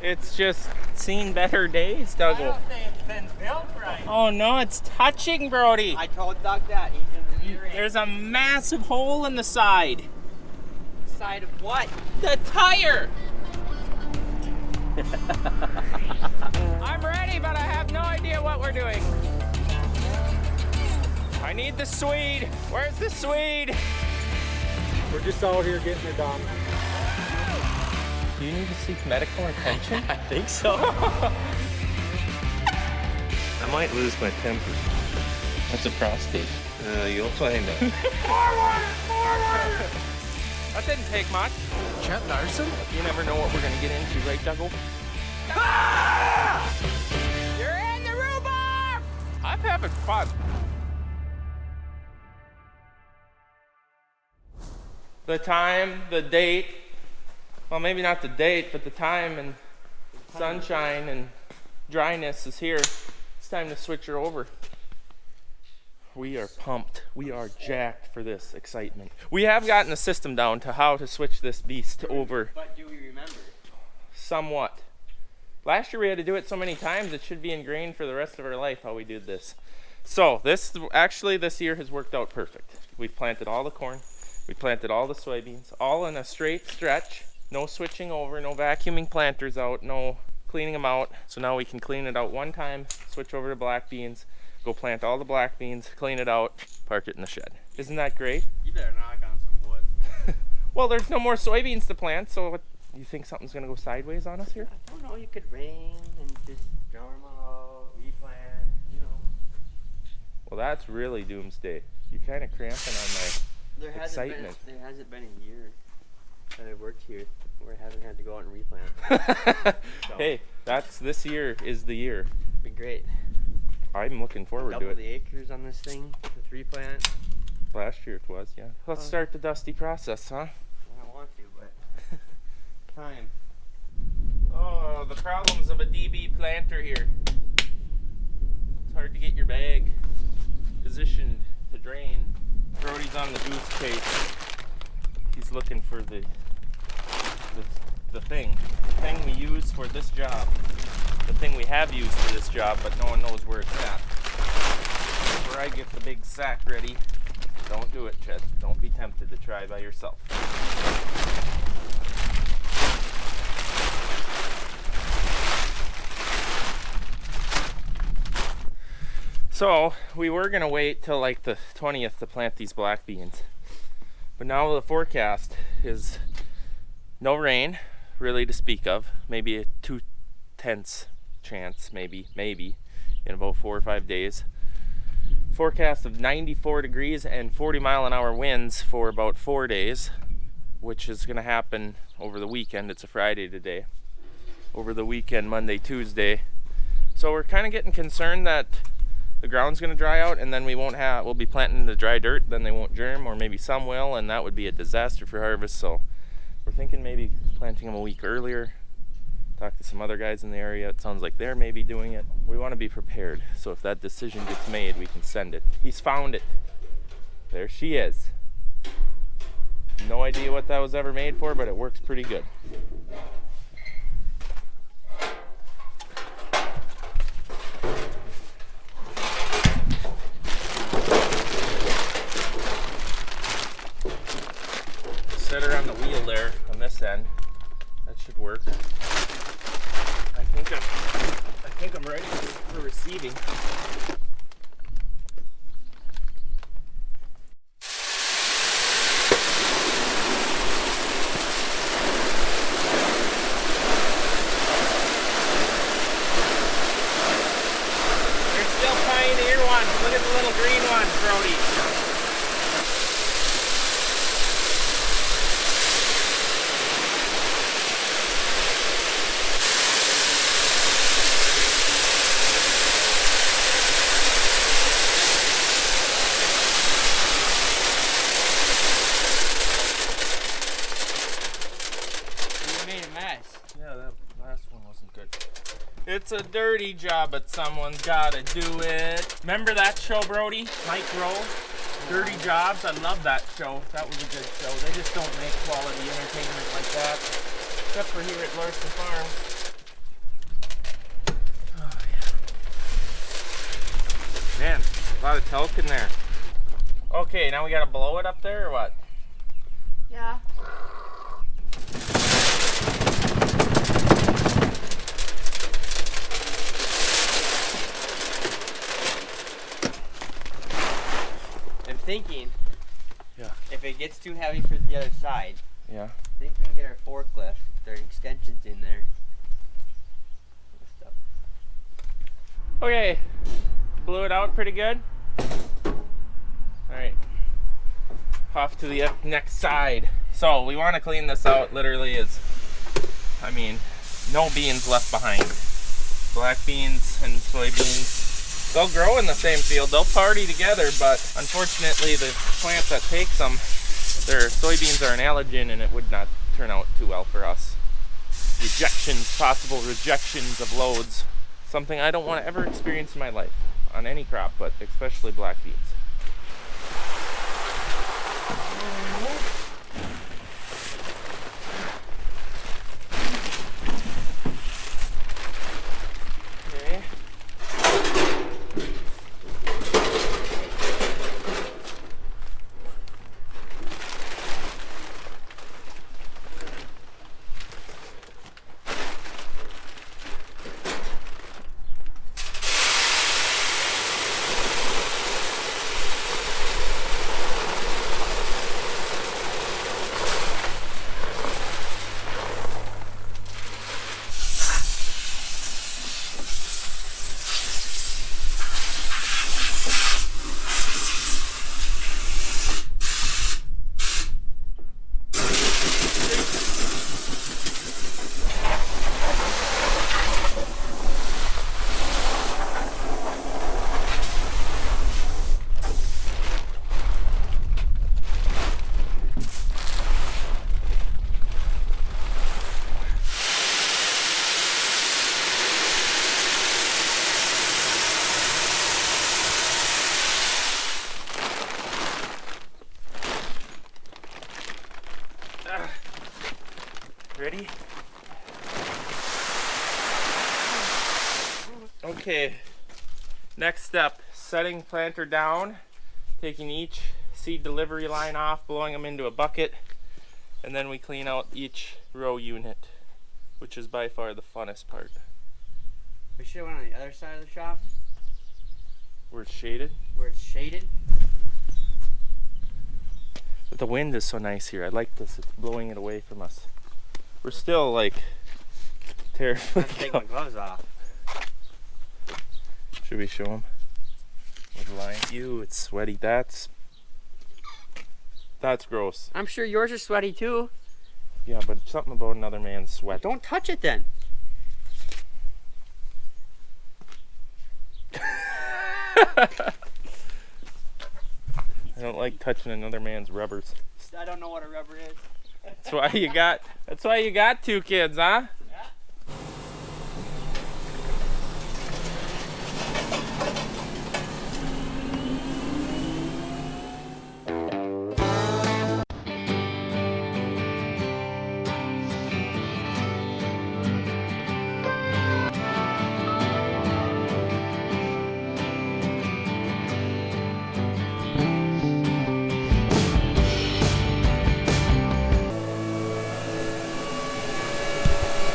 It's just seen better days, Doug. I don't think it's been built right. Oh no, it's touching, Brody. I told Doug that. He's gonna rearrange. There's a massive hole in the side. Side of what? The tire. I'm ready, but I have no idea what we're doing. I need the Swede. Where's the Swede? We're just out here getting it done. Do you need to seek medical attention? I think so. I might lose my temper. That's a prostate. You'll find out. Forward! That didn't take much. Chet Larson? You never know what we're gonna get into, right, Dougal? You're in the rhubarb! I'm having fun. The time, the date, well, maybe not the date, but the time and sunshine and dryness is here. It's time to switch her over. We are pumped. We are jacked for this excitement. We have gotten the system down to how to switch this beast over. But do we remember? Somewhat. Last year we had to do it so many times it should be ingrained for the rest of our life how we do this. So this year has worked out perfect. We've planted all the corn. We planted all the soybeans, all in a straight stretch. No switching over, no vacuuming planters out, no cleaning them out. So now we can clean it out one time, switch over to black beans, go plant all the black beans, clean it out, park it in the shed. Isn't that great? You better knock on some wood. Well, there's no more soybeans to plant, so what, you think something's gonna go sideways on us here? I don't know. You could rain and just grow them out, replant, you know. Well, that's really doomsday. You're kind of cramping on my excitement. There hasn't been a year that I've worked here where I haven't had to go out and replant. So, Hey, this year is the year. be great. I'm looking forward to Double it. the acres on this thing with replant. Last year it was, yeah. Let's start the dusty process, huh? I don't want to, but time. Oh, the problems of a DB planter here. It's hard to get your bag positioned to drain. Brody's on the goose chase. He's looking for the thing we use for this job. The thing we have used for this job, but no one knows where it's at. Where I get the big sack ready. Don't do it, Chet. Don't be tempted to try by yourself. So we were gonna wait till like the 20th to plant these black beans, but now the forecast is no rain really to speak of. Maybe a 2/10 chance, maybe in about 4 or 5 days. Forecast of 94 degrees and 40-mile-an-hour winds for about 4 days, which is gonna happen over the weekend. It's a Friday today. Over the weekend, Monday, Tuesday. So we're kind of getting concerned that the ground's gonna dry out, and then we'll be planting in the dry dirt, then they won't germ, or maybe some will, and that would be a disaster for harvest. So we're thinking maybe planting them a week earlier. Talk to some other guys in the area. It sounds like they're maybe doing it. We want to be prepared, so if that decision gets made, we can send it. He's found it. There she is. No idea what that was ever made for, but it works pretty good. Set her on the wheel there on this end. That should work. I think I'm ready for receiving. There's still Pioneer ones. Look at the little green ones, Brody. It's a dirty job, but someone's gotta do it. Remember that show, Brody? Mike Rowe? Dirty Jobs? I love that show. That was a good show. They just don't make quality entertainment like that. Except for here at Larson Farms. A lot of talc in there. Okay, now we gotta blow it up there or what? Yeah. I'm thinking. Yeah. If it gets too heavy for the other side, Yeah. I think we can get our forklift. There are extensions in there. Lift up. Okay, blew it out pretty good. All right, off to the next side. So we want to clean this out. Literally, no beans left behind. Black beans and soybeans, they'll grow in the same field. They'll party together, but unfortunately, the plant that takes them, their soybeans are an allergen, and it would not turn out too well for us. Possible rejections of loads. Something I don't want to ever experience in my life on any crop, but especially black beans. Okay. Ready? Okay, next step, setting planter down, taking each seed delivery line off, blowing them into a bucket, and then we clean out each row unit, which is by far the funnest part. We should have went on the other side of the shop Where it's shaded. where it's shaded. But the wind is so nice here. I like this, it's blowing it away from us. We're still like I terribly have to take my gloves off. Should we show them? With the line. Ew, it's sweaty. That's gross. I'm sure yours are sweaty too. Yeah, but something about another man's sweat. Don't touch it then. I don't like touching another man's rubbers. I don't know what a rubber is. That's why you got two kids, huh?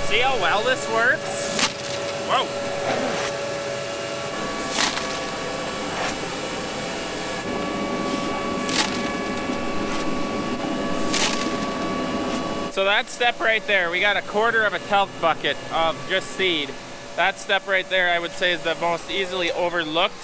See how well this works? Whoa! So that step right there, we got a quarter of a talc bucket of just seed. That step right there, I would say, is the most easily overlooked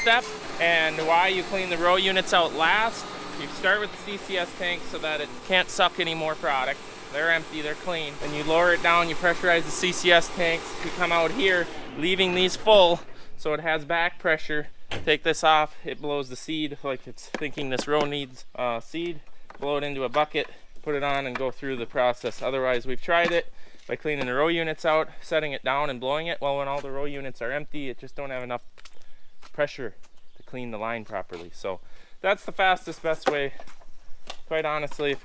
step. And why you clean the row units out last, you start with the CCS tank so that it can't suck any more product. They're empty, they're clean. And you lower it down, you pressurize the CCS tanks. You come out here, leaving these full so it has back pressure. Take this off, it blows the seed like it's thinking this row needs seed. Blow it into a bucket, put it on and go through the process. Otherwise, we've tried it by cleaning the row units out, setting it down and blowing it. Well, when all the row units are empty, it just don't have enough pressure to clean the line properly. So that's the fastest, best way. Quite honestly, if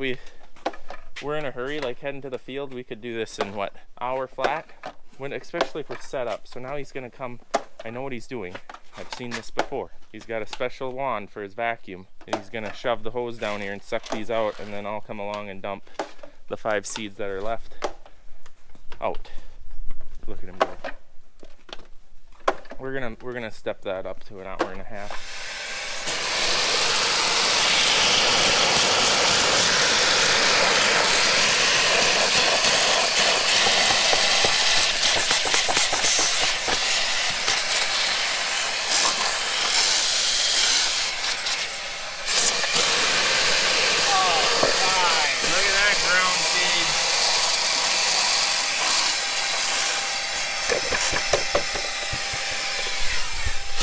we're in a hurry, like heading to the field, we could do this in what, hour flat? Especially for setup. So now he's gonna come, I know what he's doing. I've seen this before. He's got a special wand for his vacuum, and he's gonna shove the hose down here and suck these out, and then I'll come along and dump the 5 seeds that are left out. Look at him go. We're gonna step that up to an hour and a half.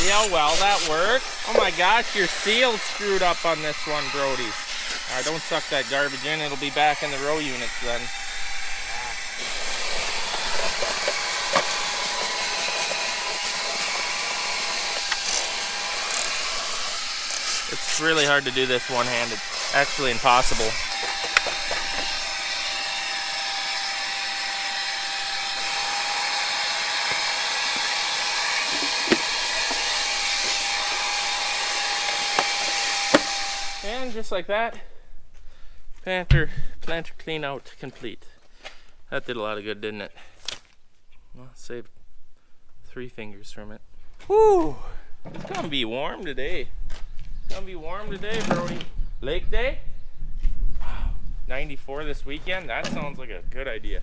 See how well that worked? Oh my gosh, your seal screwed up on this one, Brody. Don't suck that garbage in. It'll be back in the row units then. It's really hard to do this one-handed. Actually impossible. And just like that, planter clean out complete. That did a lot of good, didn't it? Well, saved 3 fingers from it. Whew! It's gonna be warm today. It's gonna be warm today, Brody. Lake day? 94 this weekend? That sounds like a good idea.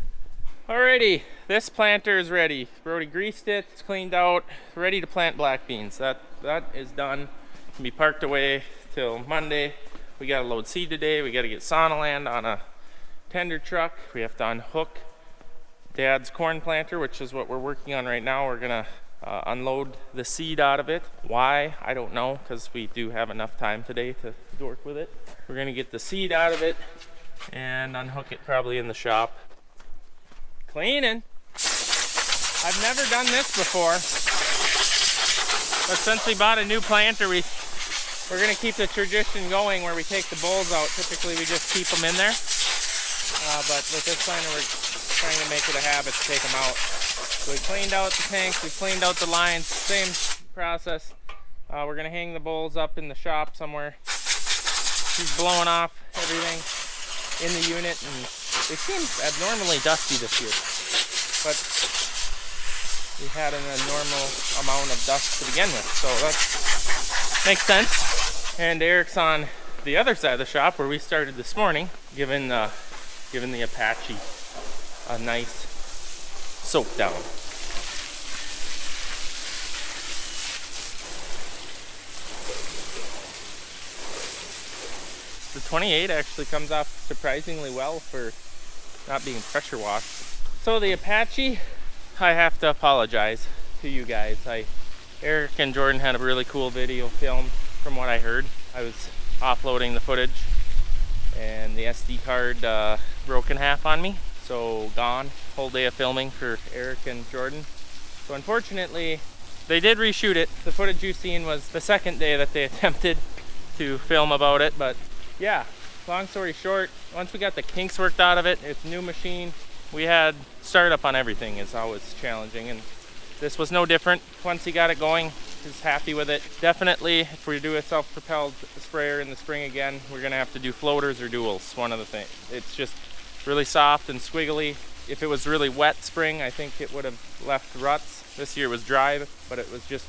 Alrighty, this planter is ready. Brody greased it, it's cleaned out, ready to plant black beans. That is done. Can be parked away till Monday. We gotta load seed today. We gotta get Sonaland on a tender truck. We have to unhook Dad's corn planter, which is what we're working on right now. We're gonna unload the seed out of it. Why? I don't know, because we do have enough time today to work with it. We're gonna get the seed out of it and unhook it probably in the shop. Cleaning. I've never done this before, but since we bought a new planter, we're gonna keep the tradition going where we take the bowls out. Typically we just keep them in there, but with this planter we're trying to make it a habit to take them out. So we cleaned out the tanks, we cleaned out the lines, same process. We're gonna hang the bowls up in the shop somewhere. She's blowing off everything in the unit, and it seems abnormally dusty this year, but we had an abnormal amount of dust to begin with, so that makes sense. And Eric's on the other side of the shop where we started this morning, giving the Apache a nice soak down. The 28 actually comes off surprisingly well for not being pressure washed. So the Apache, I have to apologize to you guys. Eric and Jordan had a really cool video filmed. From what I heard, I was offloading the footage and the SD card broke in half on me, so gone. Whole day of filming for Eric and Jordan. So unfortunately, they did reshoot it. The footage you've seen was the second day that they attempted to film about it, but yeah, long story short, once we got the kinks worked out of it, it's a new machine. We had startup on everything is always challenging, and this was no different. Once he got it going, he's happy with it. Definitely, if we do a self-propelled sprayer in the spring again, we're gonna have to do floaters or duals, one of the things. It's just really soft and squiggly. If it was really wet spring, I think it would have left ruts. This year was dry, but it was just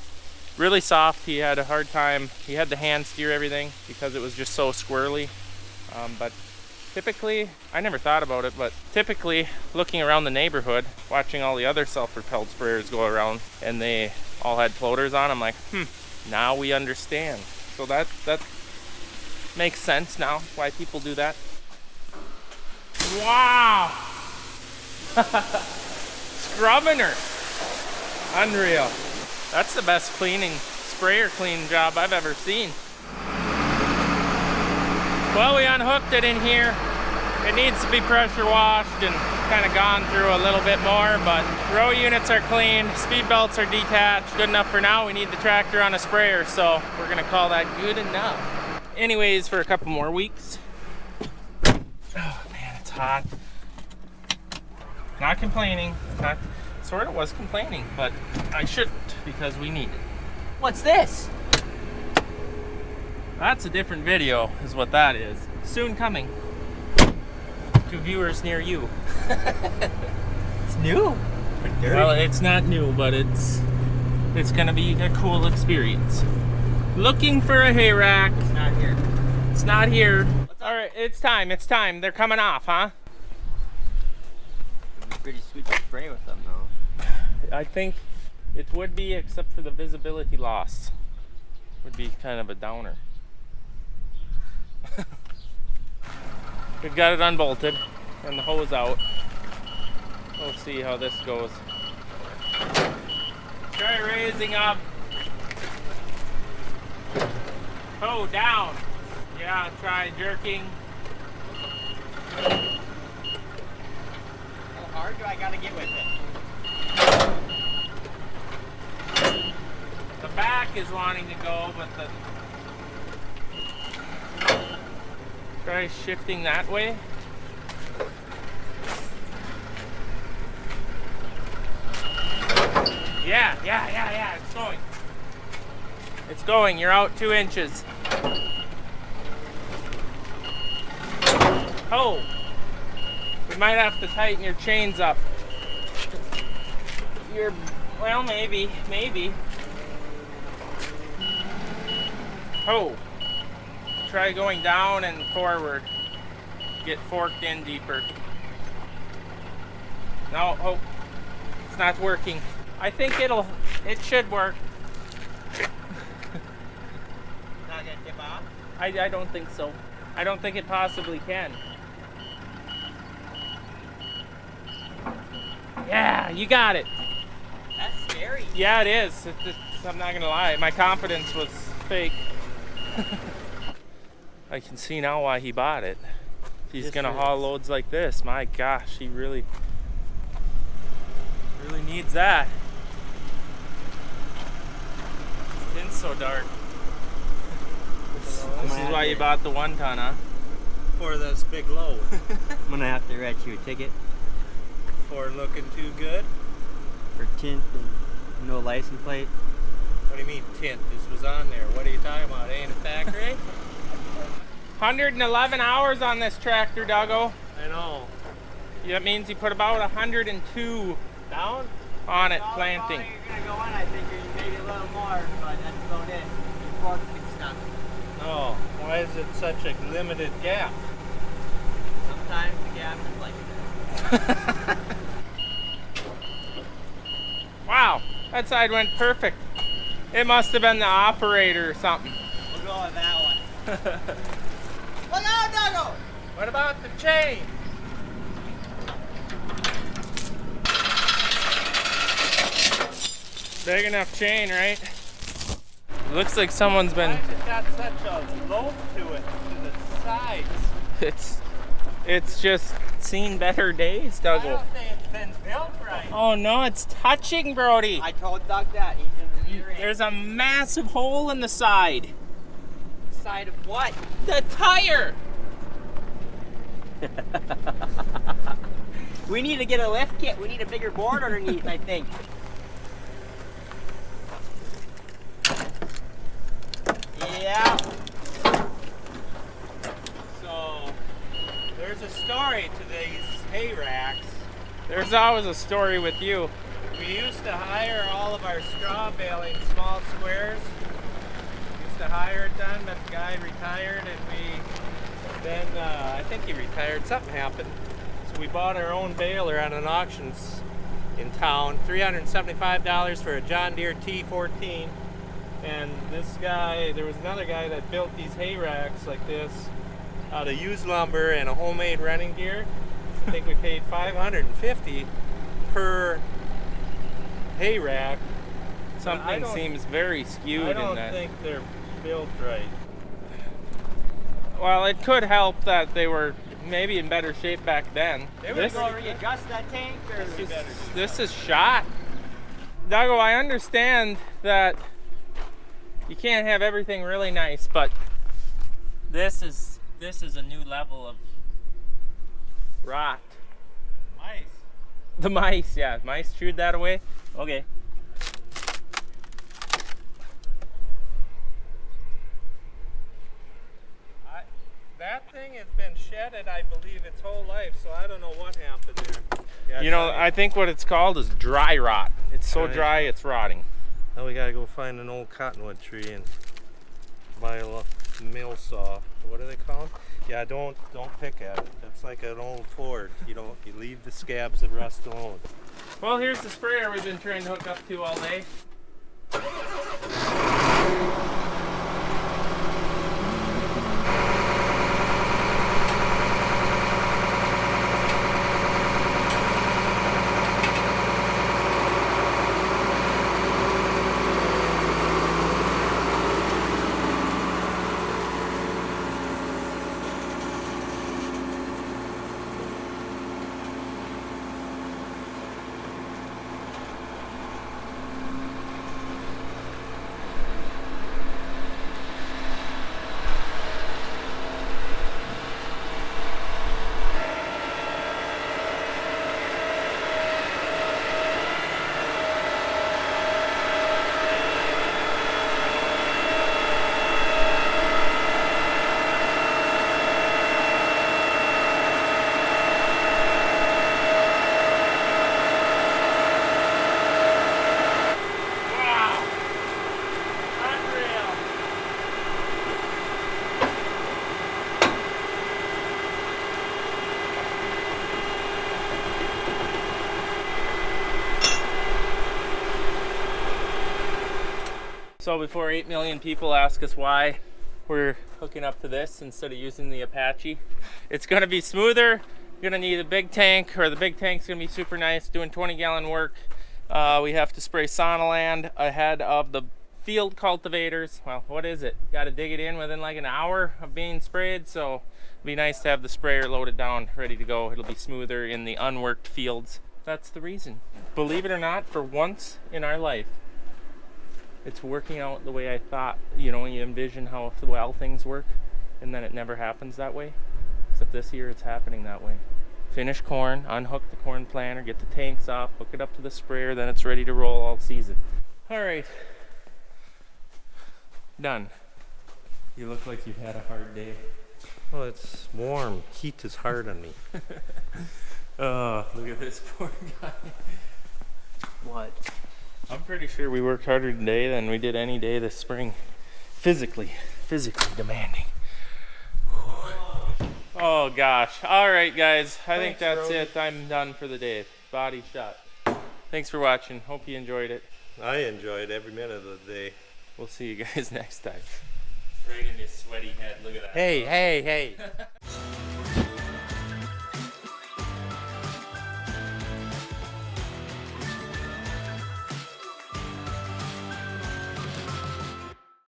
really soft. He had a hard time. He had to hand steer everything because it was just so squirrely. But typically, I never thought about it, but typically looking around the neighborhood, watching all the other self-propelled sprayers go around and they all had floaters on, I'm like, now we understand. So that makes sense now why people do that. Wow! Scrubbing her. Unreal. That's the best sprayer clean job I've ever seen. Well, we unhooked it in here. It needs to be pressure washed and kind of gone through a little bit more, but row units are clean, speed belts are detached. Good enough for now. We need the tractor on a sprayer, so we're gonna call that good enough. Anyways, for a couple more weeks. Oh man, it's hot. Not complaining. Sort of was complaining, but I shouldn't because we need it. What's this? That's a different video, is what that is. Soon coming to viewers near you. It's new. Dirty. Well, it's not new, but it's gonna be a cool experience. Looking for a hay rack. It's not here. It's not here. All right, it's time. It's time. They're coming off, huh? It'd be pretty sweet to spray with them, though. I think it would be, except for the visibility loss. Would be kind of a downer. We've got it unbolted and the hose out. We'll see how this goes. Try raising up. Oh, down. Yeah, try jerking. How hard do I gotta get with it? The back is wanting to go, but the... Try shifting that way. Yeah, it's going. It's going, you're out 2 inches. Oh! We might have to tighten your chains up. Well, maybe. Oh! Try going down and forward. Get forked in deeper. No, oh, it's not working. I think it should work. Not gonna tip off? I don't think so. I don't think it possibly can. Yeah, you got it. That's scary. Yeah, it is. I'm not gonna lie. My confidence was fake. I can see now why he bought it. He's Yes, gonna it haul is. loads like this. My gosh, he really needs that. It's so dark. This is why you bought the 1 ton, huh? For this big load. I'm gonna have to write you a ticket For looking too good. for tint and no license plate. What do you mean tint? This was on there. What are you talking about? Ain't it factory? 111 hours on this tractor, Duggo. I know. That means you put about 102 Down? on it planting. You're gonna go in, I think you're maybe a little more, but that's about it. Your fork and stuff. No. Why is it such a limited gap? Sometimes the gap is like that. Wow, that side went perfect. It must have been the operator or something. We'll go with that one. Look out, Duggo! What about the chain? Big enough chain, right? Looks like someone's Why been. has it got such a lope to it, to the sides? It's just seen better days, I Duggo. don't think it's been built right. Oh no, it's touching, Brody. I told Doug that. He didn't reiterate. There's a massive hole in the side. Side of what? The tire. We need to get a lift kit. We need a bigger board underneath, I think. Yeah. So, there's a story to these hay racks. There's always a story with you. We used to hire all of our straw baling small squares. Used to hire it done, but the guy retired, and then I think he retired. Something happened, so we bought our own baler at an auction in town. $375 for a John Deere T14. And this guy, there was another guy that built these hay racks like this out of used lumber and a homemade running gear. I think we paid $550 per hay rack. Something don't- seems very skewed I in don't that. think they're built right. Well, it could help that they were maybe in better shape back then. They were This, Go readjust that tank, or this is shot. Duggo, I understand that you can't have everything really nice, but this is a new level of rot. Mice. The mice, yeah, mice chewed that away. Okay. That thing has been shedded, I believe, its whole life, so I don't know what happened there. Yeah, You know, I think what it's called is dry rot. It's so Right. dry, it's rotting. Now we gotta go find an old cottonwood tree and buy a mill saw. What are they called? Yeah, don't pick at it. It's like an old Ford. You leave the scabs and rust alone. Well, here's the sprayer we've been trying to hook up to all day. So before 8 million people ask us why we're hooking up to this instead of using the Apache, it's going to be smoother. You're going to need a big tank, or the big tank's going to be super nice, doing 20-gallon work. We have to spray Sonaland ahead of the field cultivators. Well, what is it? Got to dig it in within like an hour of being sprayed, so it'd be nice to have the sprayer loaded down, ready to go. It'll be smoother in the unworked fields. That's the reason. Believe it or not, for once in our life, it's working out the way I thought. You know, you envision how well things work, and then it never happens that way. Except this year it's happening that way. Finish corn, unhook the corn planter, get the tanks off, hook it up to the sprayer, then it's ready to roll all season. All right. Done. You look like you've had a hard day. Oh, it's warm. Heat is hard on me. Oh, look at this poor guy. What? I'm pretty sure we worked harder today than we did any day this spring. Physically demanding. Oh gosh. All right, guys. I think that's it. I'm done for the day. Body shot. Thanks for watching. Hope you enjoyed it. I enjoyed every minute of the day. We'll see you guys next time. Right in his sweaty head. Look at that. Hey.